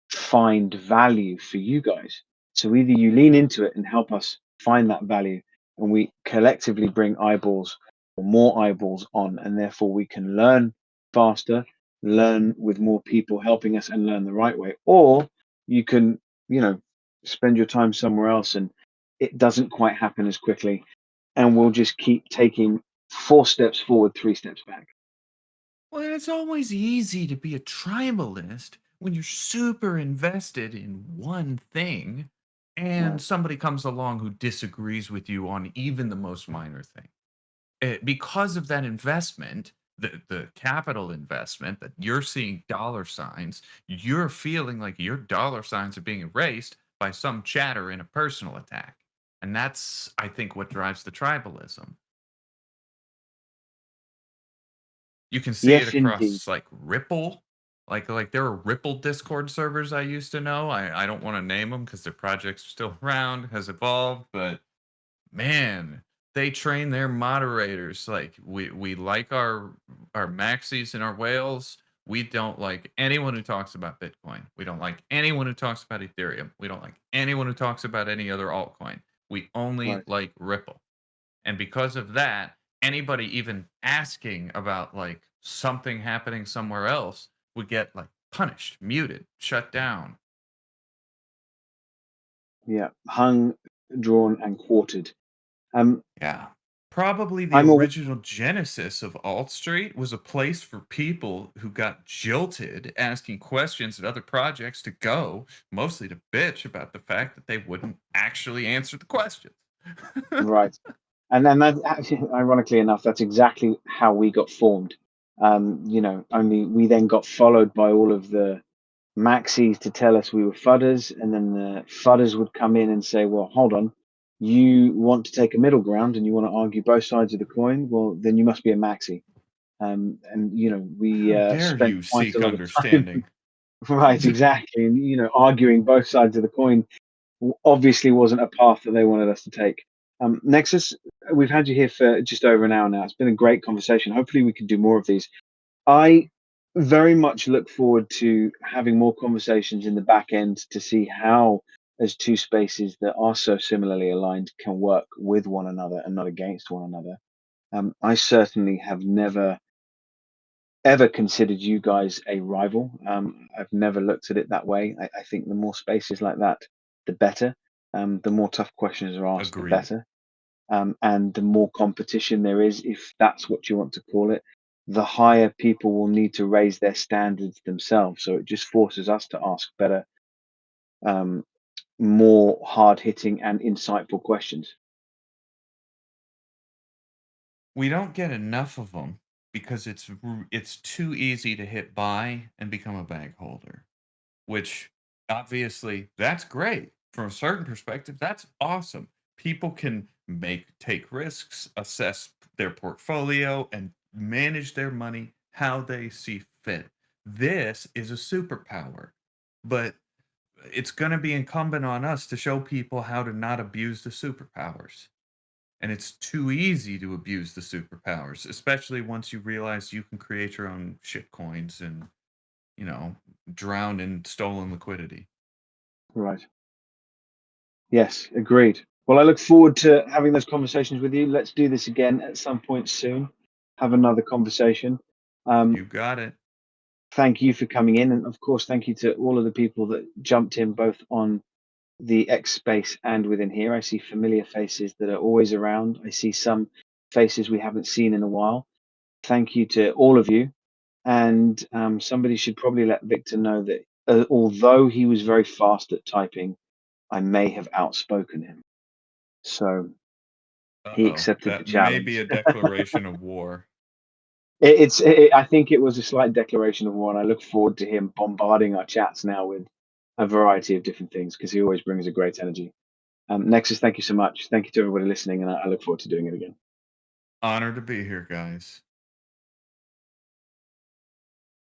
find value for you guys. So either you lean into it and help us find that value, and we collectively bring eyeballs or more eyeballs on, and therefore we can learn faster, learn with more people helping us, and learn the right way. Or you can, spend your time somewhere else, and it doesn't quite happen as quickly, and we'll just keep taking 4 steps forward, 3 steps back. well, it's always easy to be a tribalist when you're super invested in one thing and Right. somebody comes along who disagrees with you on even the most minor thing. Because of that investment, the capital investment that you're seeing dollar signs, you're feeling like your dollar signs are being erased by some chatter in a personal attack. And that's, I think, what drives the tribalism. You can see it Yes, indeed. across like Ripple. Like there are Ripple Discord servers I used to know. I don't want to name them because their projects are still around, has evolved, but man, they train their moderators. Like we like our maxis and our whales. We don't like anyone who talks about Bitcoin. We don't like anyone who talks about Ethereum. We don't like anyone who talks about any other altcoin. We only Right. like Ripple. And because of that, anybody even asking about like something happening somewhere else would get like punished, muted, shut down. Yeah. Hung, drawn, and quartered. Um, Yeah. Probably the I'm a original genesis of Alt Street was a place for people who got jilted asking questions at other projects to go, mostly to bitch about the fact that they wouldn't actually answer the questions. right. And that actually, ironically enough, that's exactly how we got formed. Only we then got followed by all of the maxis to tell us we were fudders, and then the fudders would come in and say, "Well, hold on, you want to take a middle ground and you want to argue both sides of the coin? Well, then you must be a maxi." And we How dare spent you quite a seek lot of time, understanding? right, exactly, and arguing both sides of the coin obviously wasn't a path that they wanted us to take. Nexus, we've had you here for just over an hour now. It's been a great conversation. Hopefully, we can do more of these. I very much look forward to having more conversations in the back end to see how, as two spaces that are so similarly aligned, can work with one another and not against one another. I certainly have never ever considered you guys a rival. I've never looked at it that way. I think the more spaces like that, the better. The more tough questions are asked, the Agreed. better. And the more competition there is, if that's what you want to call it, the higher people will need to raise their standards themselves. So it just forces us to ask better, um, more hard hitting and insightful questions. We don't get enough of them because it's too easy to hit buy and become a bag holder, which obviously that's great from a certain perspective. That's awesome. People can take risks, assess their portfolio, and manage their money how they see fit. This is a superpower, but it's going to be incumbent on us to show people how to not abuse the superpowers. And it's too easy to abuse the superpowers, especially once you realize you can create your own shit coins and, you know, drown in stolen liquidity. Right. Yes, agreed. Well, I look forward to having those conversations with you. Let's do this again at some point soon. Have another conversation. You got it. Thank you for coming in. And of course, thank you to all of the people that jumped in both on the X space and within here. I see familiar faces that are always around. I see some faces we haven't seen in a while. Thank you to all of you. And somebody should probably let Victor know that although he was very fast at typing, I may have outspoken him. So he accepted the That may be challenge. a declaration of war. I think it was a slight declaration of war, and I look forward to him bombarding our chats now with a variety of different things because he always brings a great energy. Necksus, thank you so much. Thank you to everybody listening, and I look forward to doing it again. Honored to be here, guys.